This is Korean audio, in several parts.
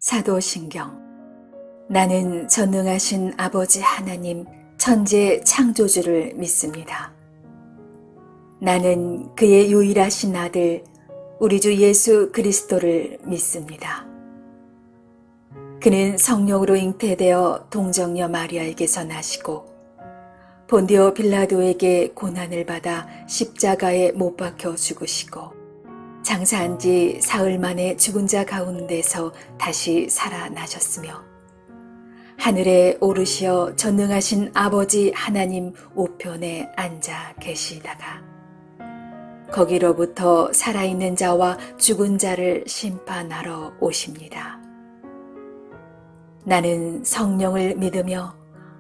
사도신경. 나는 전능하신 아버지 하나님 천지의 창조주를 믿습니다. 나는 그의 유일하신 아들 우리 주 예수 그리스도를 믿습니다. 그는 성령으로 잉태되어 동정녀 마리아에게서 나시고 본디오 빌라도에게 고난을 받아 십자가에 못 박혀 죽으시고 장사한 지 사흘 만에 죽은 자 가운데서 다시 살아나셨으며 하늘에 오르시어 전능하신 아버지 하나님 우편에 앉아 계시다가 거기로부터 살아있는 자와 죽은 자를 심판하러 오십니다. 나는 성령을 믿으며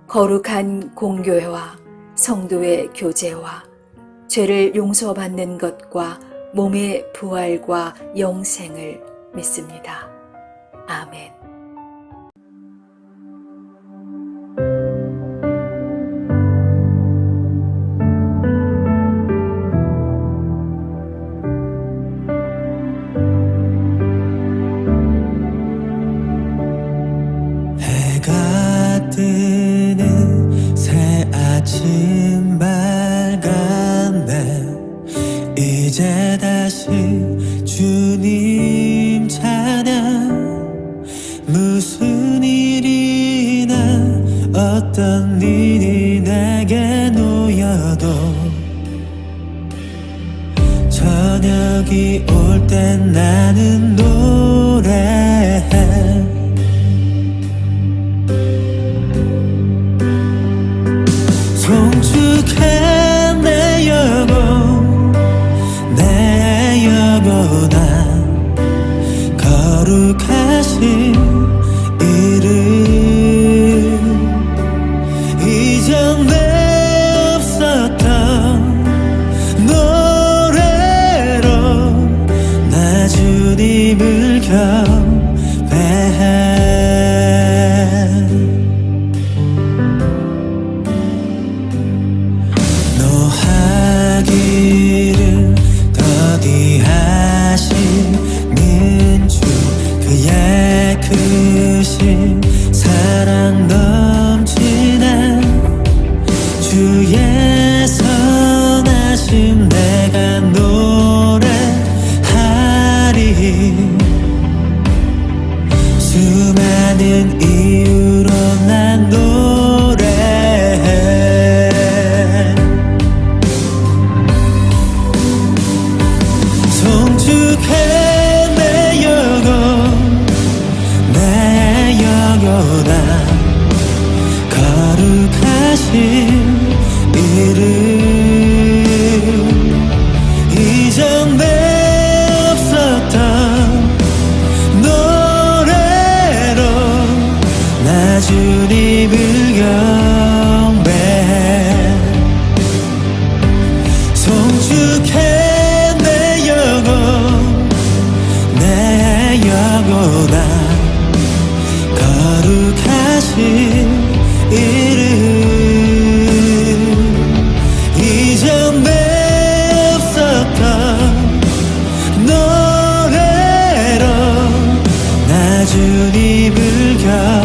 거룩한 공교회와 성도의 교제와 죄를 용서받는 것과 몸의 부활과 영생을 믿습니다. 아멘. 해가 뜨는 새 아침 밝았네. 이제 다시 주님 찬양. 무슨 일이나 어떤 일이 내게 놓여도 저녁이 올 땐 나는 노래해. 송축해 내 영혼, 내 영혼아. 거룩하신 이름 이전에 없었던 노래로 나 주님을 경배해. 노하기를 더디하시는 주, 그의 크신 사랑 넘치네. 주의 선하심 내가 노래하리. 수많은 이유로 난 노래해. 송축해 내 영혼, 내 영혼아. 거룩하신 이름 이전에 없었던 노래로 나 주님을 경배해. 송축해 내 영혼, 내 영혼아. 거룩하신 이름 이전에 없었던 노래로 나 주님을 경배해.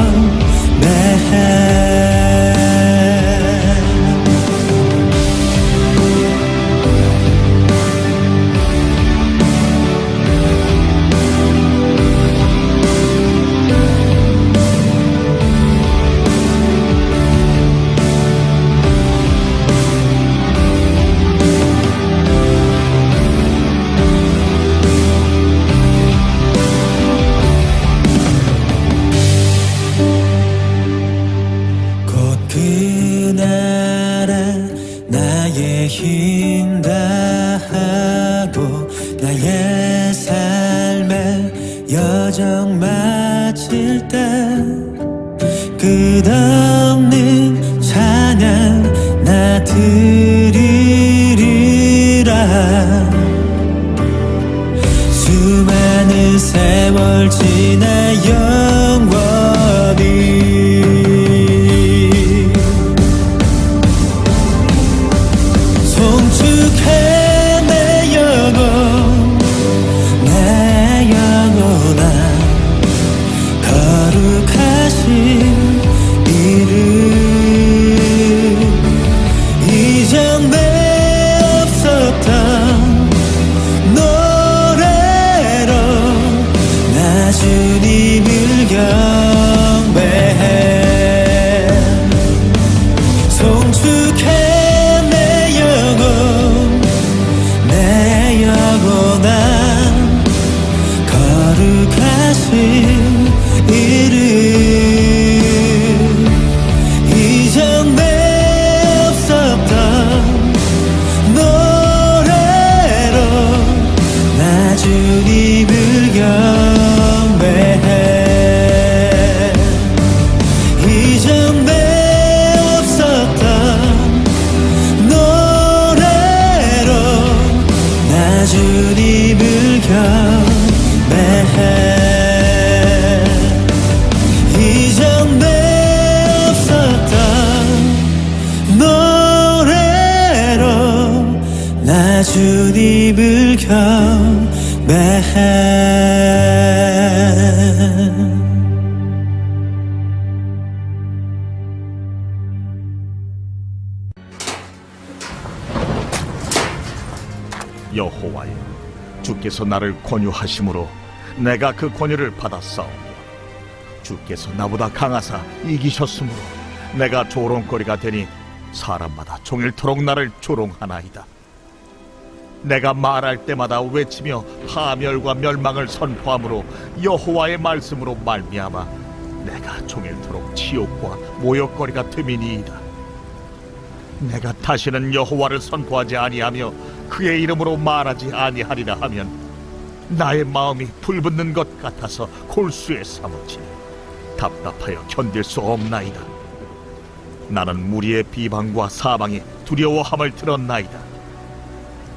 나의 힘 다하고 나의 삶의 여정 마칠 때 끝없는 찬양 나 드리리라. 수많은 세월 지나 영원히 송축해 내 영혼, 내 영혼아. 주님을 경배해 송축해 내 영혼아 거룩하신 이름 이전에 없었던 노래로 나 주님을 경배해 이전에 없었던 노래로 나 주님을 경배해 이전에 없었던 노래로 나 주님을 경배해 여호와여, 주께서 나를 권유하심으로 내가 그 권유를 받았사오며 주께서 나보다 강하사 이기셨으므로 내가 조롱거리가 되니 사람마다 종일토록 나를 조롱하나이다. 내가 말할 때마다 외치며 파멸과 멸망을 선포함으로 여호와의 말씀으로 말미암아 내가 종일토록 치욕과 모욕거리가 됨이니이다. 내가 다시는 여호와를 선포하지 아니하며 그의 이름으로 말하지 아니하리라 하면 나의 마음이 불붙는 것 같아서 골수에 사무치니 답답하여 견딜 수 없나이다. 나는 무리의 비방과 사방에 두려워함을 들었나이다.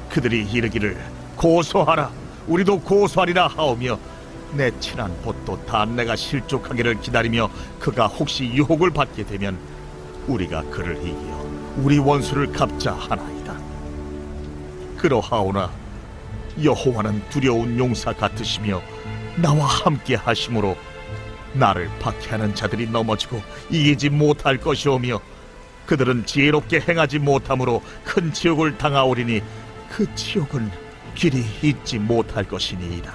그들이 이르기를 고소하라, 우리도 고소하리라 하오며 내 친한 봇도 단내가 실족하기를 기다리며 그가 혹시 유혹을 받게 되면 우리가 그를 이기어 우리 원수를 갚자 하나이다. 그러하오나 여호와는 두려운 용사 같으시며 나와 함께 하심으로 나를 박해하는 자들이 넘어지고 이기지 못할 것이오며 그들은 지혜롭게 행하지 못함으로 큰 치욕을 당하오리니 그 치욕은 길이 잊지 못할 것이니이다.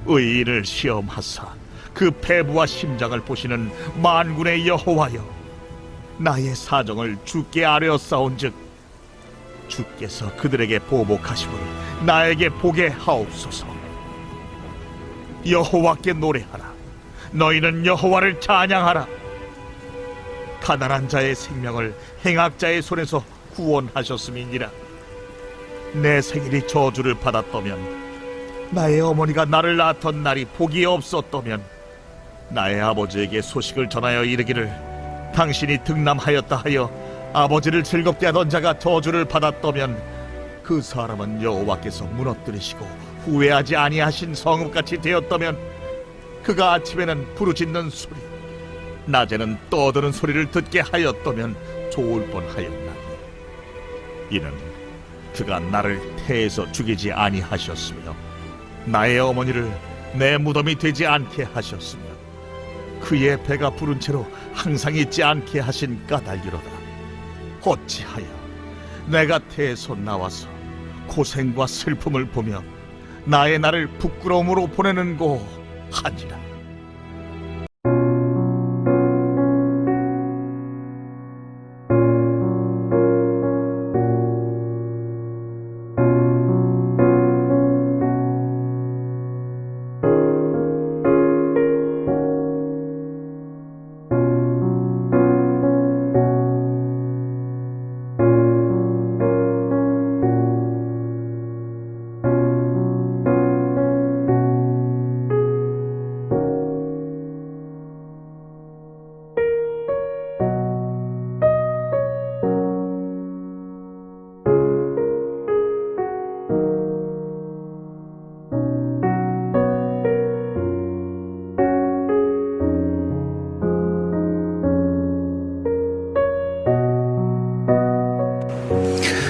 의인을 시험하사 그 패부와 심장을 보시는 만군의 여호와여, 나의 사정을 주께 아뢰었사온즉 주께서 그들에게 보복하심을 나에게 보게 하옵소서. 여호와께 노래하라, 너희는 여호와를 찬양하라. 가난한 자의 생명을 행악자의 손에서 구원하셨음이니라. 내 생일이 저주를 받았다면, 나의 어머니가 나를 낳았던 날이 복이 없었다면, 나의 아버지에게 소식을 전하여 이르기를 당신이 등남하였다 하여 아버지를 즐겁게 하던 자가 저주를 받았다면, 그 사람은 여호와께서 무너뜨리시고 후회하지 아니하신 성읍같이 되었다면, 그가 아침에는 부르짖는 소리, 낮에는 떠드는 소리를 듣게 하였다면 좋을 뻔하였나니, 이는 그가 나를 태에서 죽이지 아니하셨으며 나의 어머니를 내 무덤이 되지 않게 하셨으며 그의 배가 부른 채로 항상 있지 않게 하신 까닭이로다. 어찌하여 내가 태에서 나와서 고생과 슬픔을 보며 나의 날을 부끄러움으로 보내는고 하니라.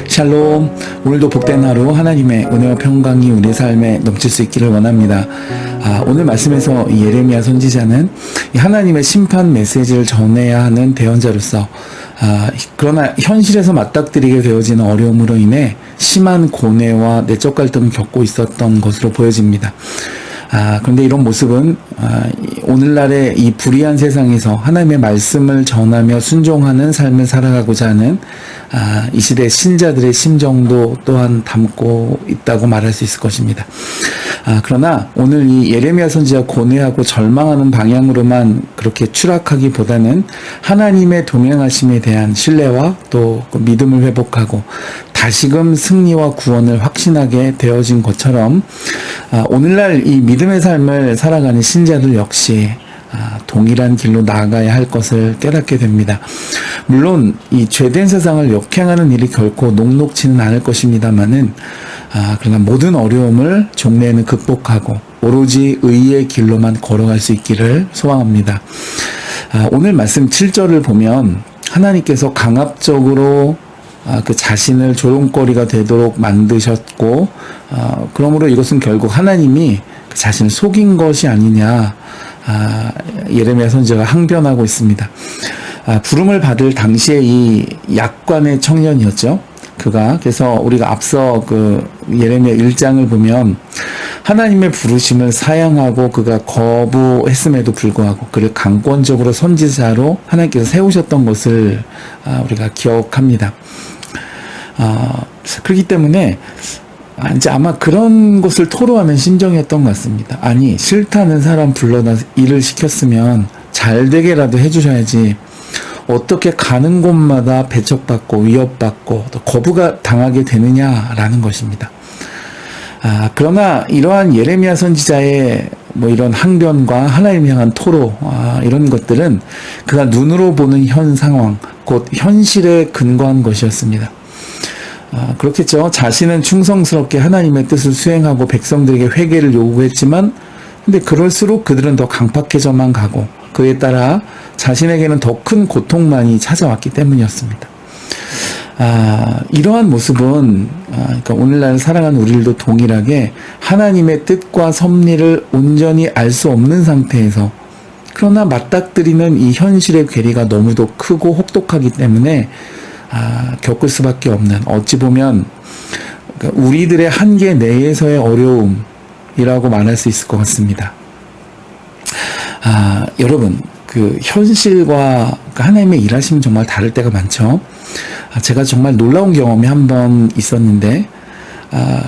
샬롬. 오늘도 복된 하루 하나님의 은혜와 평강이 우리의 삶에 넘칠 수 있기를 원합니다. 오늘 말씀에서 이 예레미야 선지자는 이 하나님의 심판 메시지를 전해야 하는 대언자로서 그러나 현실에서 맞닥뜨리게 되어지는 어려움으로 인해 심한 고뇌와 내적 갈등을 겪고 있었던 것으로 보여집니다. 그런데 이런 모습은 오늘날의 이 불의한 세상에서 하나님의 말씀을 전하며 순종하는 삶을 살아가고자 하는 이 시대 신자들의 심정도 또한 담고 있다고 말할 수 있을 것입니다. 그러나 오늘 이 예레미야 선지자가 고뇌하고 절망하는 방향으로만 그렇게 추락하기보다는 하나님의 동행하심에 대한 신뢰와 또 그 믿음을 회복하고 다시금 승리와 구원을 확신하게 되어진 것처럼 오늘날 이 믿음의 삶을 살아가는 신자들 역시 동일한 길로 나아가야 할 것을 깨닫게 됩니다. 물론 이 죄된 세상을 역행하는 일이 결코 녹록지는 않을 것입니다만은 그러나 모든 어려움을 종래에는 극복하고 오로지 의의 길로만 걸어갈 수 있기를 소망합니다. 오늘 말씀 7절을 보면 하나님께서 강압적으로 그 자신을 조롱거리가 되도록 만드셨고 그러므로 이것은 결국 하나님이 그 자신을 속인 것이 아니냐 예레미야 선지자가 항변하고 있습니다. 부름을 받을 당시에 이 약관의 청년이었죠. 그가 그래서 우리가 앞서 그 예레미야 1장을 보면 하나님의 부르심을 사양하고 그가 거부했음에도 불구하고 그를 강권적으로 선지자로 하나님께서 세우셨던 것을 우리가 기억합니다. 그렇기 때문에 이제 아마 그런 것을 토로하는 심정이었던 것 같습니다. 아니 싫다는 사람 불러다 일을 시켰으면 잘 되게라도 해주셔야지 어떻게 가는 곳마다 배척받고 위협받고 또 거부가 당하게 되느냐라는 것입니다. 그러나 이러한 예레미야 선지자의 뭐 이런 항변과 하나님 향한 토로 이런 것들은 그가 눈으로 보는 현 상황 곧 현실에 근거한 것이었습니다. 그렇겠죠. 자신은 충성스럽게 하나님의 뜻을 수행하고 백성들에게 회개를 요구했지만 근데 그럴수록 그들은 더 강팍해져만 가고 그에 따라 자신에게는 더 큰 고통만이 찾아왔기 때문이었습니다. 이러한 모습은 그러니까 오늘날 살아가는 우리들도 동일하게 하나님의 뜻과 섭리를 온전히 알 수 없는 상태에서 그러나 맞닥뜨리는 이 현실의 괴리가 너무도 크고 혹독하기 때문에 겪을 수밖에 없는 어찌 보면 그러니까 우리들의 한계 내에서의 어려움이라고 말할 수 있을 것 같습니다. 여러분 그 현실과 하나님의 일하심은 정말 다를 때가 많죠. 제가 정말 놀라운 경험이 한 번 있었는데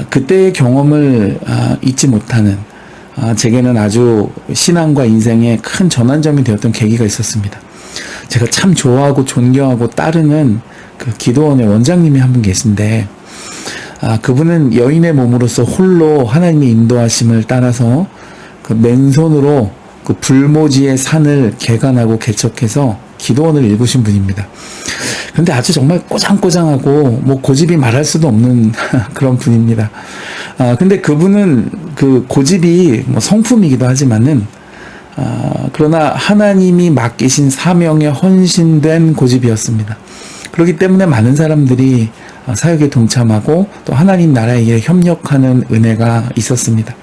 그때의 경험을 잊지 못하는 제게는 아주 신앙과 인생에 큰 전환점이 되었던 계기가 있었습니다. 제가 참 좋아하고 존경하고 따르는 그 기도원의 원장님이 한 분 계신데 그분은 여인의 몸으로서 홀로 하나님의 인도하심을 따라서 그 맨손으로 그 불모지의 산을 개간하고 개척해서 기도원을 일구신 분입니다. 그런데 아주 정말 꼬장꼬장하고 뭐 고집이 말할 수도 없는 그런 분입니다. 근데 그분은 그 고집이 뭐 성품이기도 하지만은 그러나 하나님이 맡기신 사명에 헌신된 고집이었습니다. 그렇기 때문에 많은 사람들이 사역에 동참하고 또 하나님 나라에 협력하는 은혜가 있었습니다.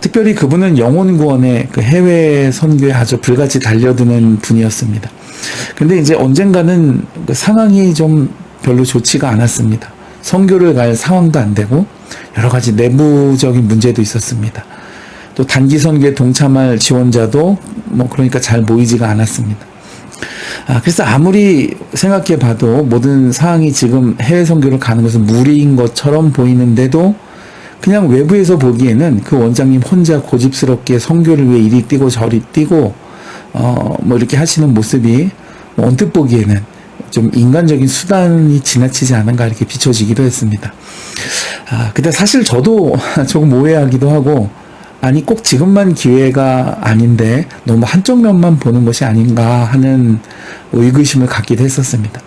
특별히 그분은 영혼 구원의 그 해외 선교에 아주 불같이 달려드는 분이었습니다. 근데 이제 언젠가는 그 상황이 좀 별로 좋지가 않았습니다. 선교를 갈 상황도 안 되고 여러 가지 내부적인 문제도 있었습니다. 또 단기 선교에 동참할 지원자도 뭐 그러니까 잘 모이지가 않았습니다. 그래서 아무리 생각해 봐도 모든 상황이 지금 해외 선교를 가는 것은 무리인 것처럼 보이는데도 그냥 외부에서 보기에는 그 원장님 혼자 고집스럽게 선교를 위해 이리 뛰고 저리 뛰고 뭐 이렇게 하시는 모습이 언뜻 보기에는 좀 인간적인 수단이 지나치지 않은가 이렇게 비춰지기도 했습니다. 근데 사실 저도 조금 오해하기도 하고 아니 꼭 지금만 기회가 아닌데 너무 한쪽 면만 보는 것이 아닌가 하는 의구심을 갖기도 했었습니다.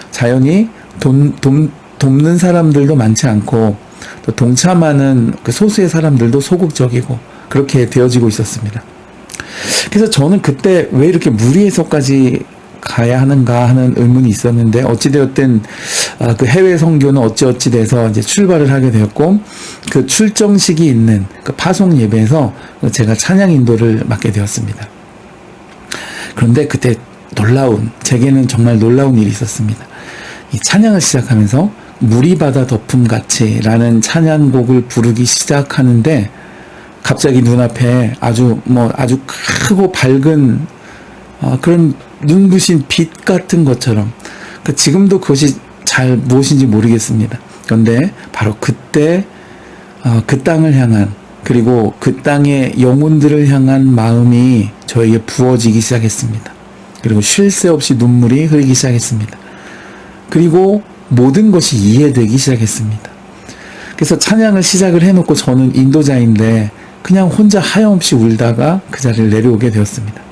자연히 돕는 사람들도 많지 않고 또 동참하는 그 소수의 사람들도 소극적이고 그렇게 되어지고 있었습니다. 그래서 저는 그때 왜 이렇게 무리해서까지 가야 하는가 하는 의문이 있었는데 어찌되었든 그 해외 선교는 어찌어찌 돼서 이제 출발을 하게 되었고 그 출정식이 있는 그 파송 예배에서 제가 찬양 인도를 맡게 되었습니다. 그런데 그때 제게는 정말 놀라운 일이 있었습니다. 이 찬양을 시작하면서 무리바다 덮음같이 라는 찬양곡을 부르기 시작하는데 갑자기 눈앞에 아주 크고 밝은 그런 눈부신 빛 같은 것처럼, 지금도 그것이 잘 무엇인지 모르겠습니다. 그런데 바로 그때 그 땅을 향한, 그리고 그 땅의 영혼들을 향한 마음이 저에게 부어지기 시작했습니다. 그리고 쉴 새 없이 눈물이 흐르기 시작했습니다. 그리고 모든 것이 이해되기 시작했습니다. 그래서 찬양을 시작을 해놓고 저는 인도자인데 그냥 혼자 하염없이 울다가 그 자리를 내려오게 되었습니다.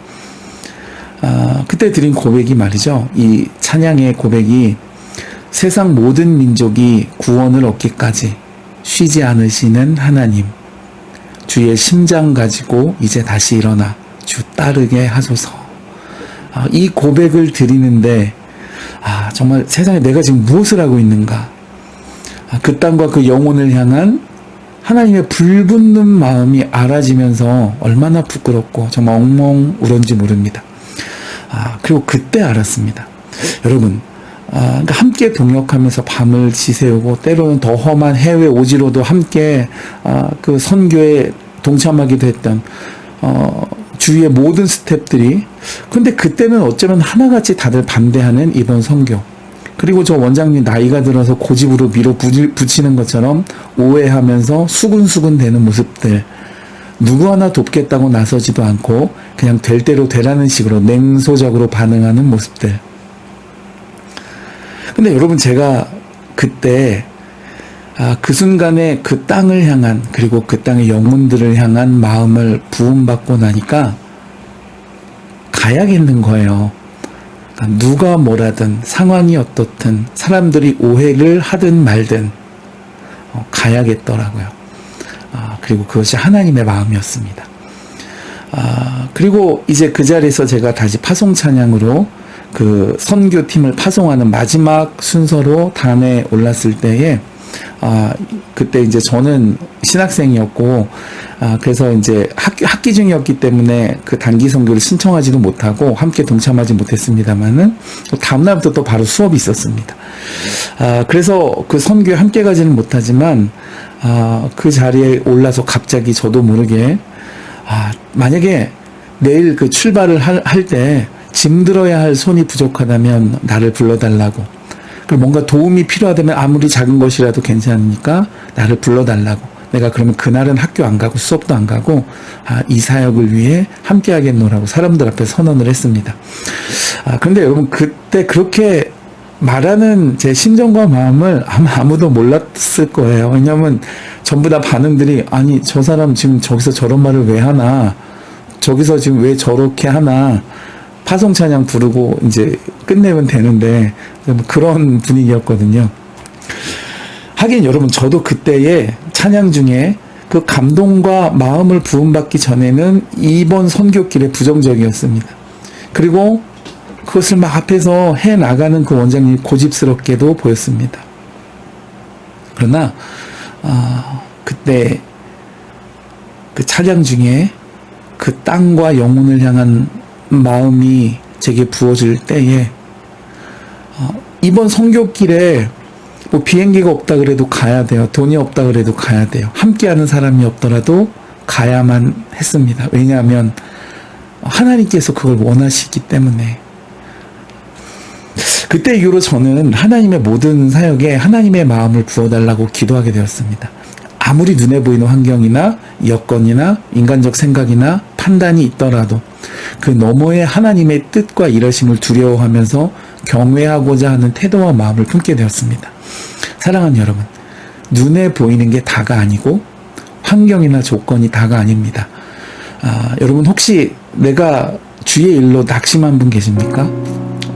그때 드린 고백이 말이죠. 이 찬양의 고백이 세상 모든 민족이 구원을 얻기까지 쉬지 않으시는 하나님, 주의 심장 가지고 이제 다시 일어나 주 따르게 하소서. 이 고백을 드리는데 정말 세상에 내가 지금 무엇을 하고 있는가, 그 땅과 그 영혼을 향한 하나님의 불붙는 마음이 알아지면서 얼마나 부끄럽고 정말 엉엉 울었는지 모릅니다. 그리고 그때 알았습니다. 여러분, 그러니까 함께 동역하면서 밤을 지새우고 때로는 더 험한 해외 오지로도 함께 그 선교에 동참하기도 했던 주위의 모든 스태프들이, 근데 그때는 어쩌면 하나같이 다들 반대하는 이번 선교, 그리고 저 원장님 나이가 들어서 고집으로 밀어붙이는 것처럼 오해하면서 수근수근 되는 모습들, 누구 하나 돕겠다고 나서지도 않고 그냥 될 대로 되라는 식으로 냉소적으로 반응하는 모습들. 근데 여러분, 제가 그때 그 순간에 그 땅을 향한, 그리고 그 땅의 영혼들을 향한 마음을 부음받고 나니까 가야겠는 거예요. 그러니까 누가 뭐라든, 상황이 어떻든, 사람들이 오해를 하든 말든 가야겠더라고요. 그리고 그것이 하나님의 마음이었습니다. 그리고 이제 그 자리에서 제가 다시 파송 찬양으로 그 선교팀을 파송하는 마지막 순서로 단에 올랐을 때에, 그때 이제 저는 신학생이었고, 그래서 이제 학기 중이었기 때문에 그 단기 선교를 신청하지도 못하고 함께 동참하지 못했습니다만은, 다음날부터 또 바로 수업이 있었습니다. 그래서 그 선교에 함께 가지는 못하지만, 그 자리에 올라서 갑자기 저도 모르게, 만약에 내일 그 출발을 할 때 짐 들어야 할 손이 부족하다면 나를 불러달라고, 그리고 뭔가 도움이 필요하다면 아무리 작은 것이라도 괜찮으니까 나를 불러달라고, 내가 그러면 그날은 학교 안 가고 수업도 안 가고 이 사역을 위해 함께 하겠노라고 사람들 앞에 선언을 했습니다. 그런데 여러분, 그때 그렇게 말하는 제 심정과 마음을 아마 아무도 몰랐을 거예요. 왜냐하면 전부 다 반응들이, 아니 저 사람 지금 저기서 저런 말을 왜 하나, 저기서 지금 왜 저렇게 하나, 파송 찬양 부르고 이제 끝내면 되는데, 그런 분위기였거든요. 하긴 여러분, 저도 그때의 찬양 중에 그 감동과 마음을 부음받기 전에는 이번 선교길에 부정적이었습니다. 그리고 그것을 막 앞에서 해 나가는 그 원장님이 고집스럽게도 보였습니다. 그러나 그때 그 찬양 중에 그 땅과 영혼을 향한 마음이 제게 부어질 때에, 이번 선교길에 뭐 비행기가 없다 그래도 가야 돼요. 돈이 없다 그래도 가야 돼요. 함께하는 사람이 없더라도 가야만 했습니다. 왜냐하면 하나님께서 그걸 원하시기 때문에. 그때 이후로 저는 하나님의 모든 사역에 하나님의 마음을 부어달라고 기도하게 되었습니다. 아무리 눈에 보이는 환경이나 여건이나 인간적 생각이나 판단이 있더라도 그 너머의 하나님의 뜻과 일하심을 두려워하면서 경외하고자 하는 태도와 마음을 품게 되었습니다. 사랑하는 여러분, 눈에 보이는 게 다가 아니고 환경이나 조건이 다가 아닙니다. 여러분, 혹시 내가 주의 일로 낙심한 분 계십니까?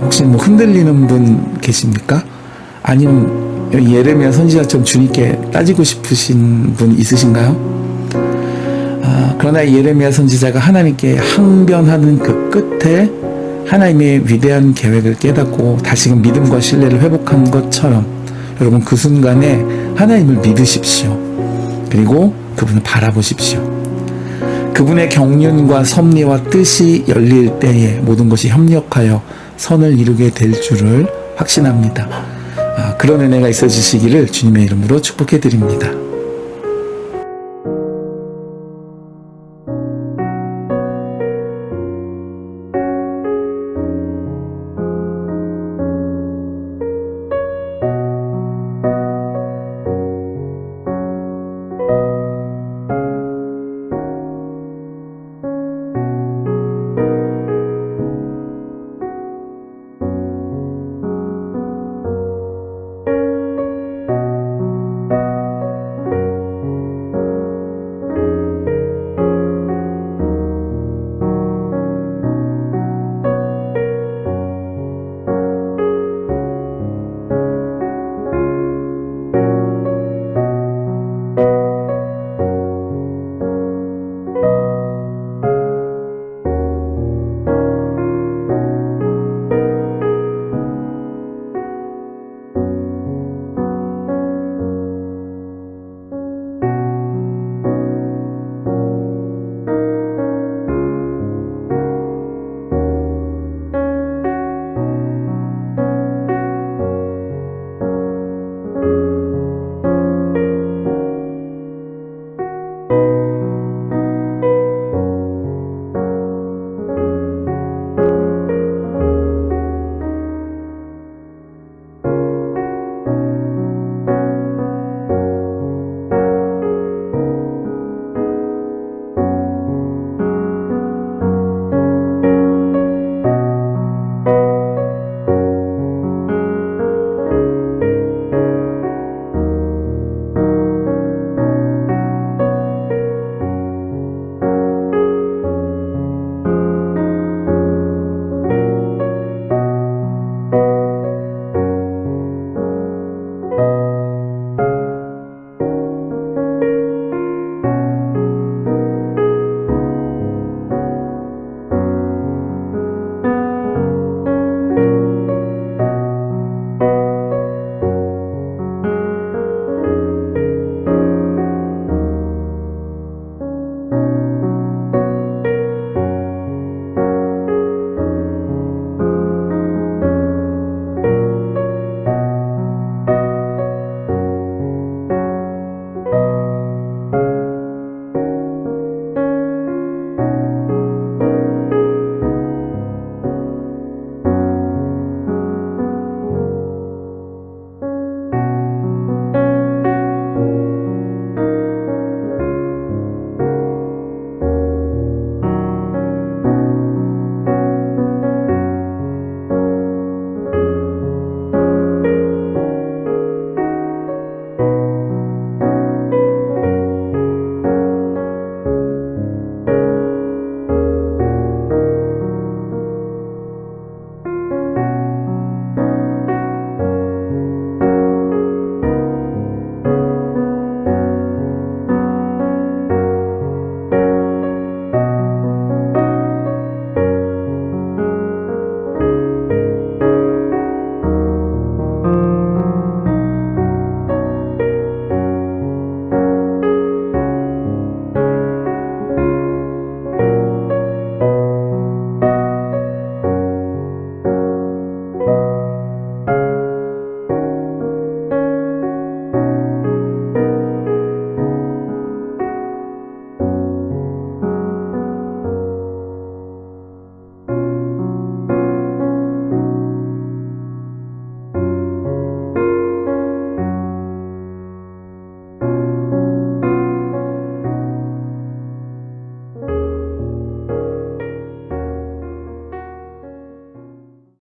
혹시 뭐 흔들리는 분 계십니까? 아니면 예레미야 선지자처럼 주님께 따지고 싶으신 분 있으신가요? 그러나 예레미야 선지자가 하나님께 항변하는 그 끝에 하나님의 위대한 계획을 깨닫고 다시금 믿음과 신뢰를 회복한 것처럼, 여러분 그 순간에 하나님을 믿으십시오. 그리고 그분을 바라보십시오. 그분의 경륜과 섭리와 뜻이 열릴 때에 모든 것이 협력하여 선을 이루게 될 줄을 확신합니다. 그런 은혜가 있어지시기를 주님의 이름으로 축복해 드립니다.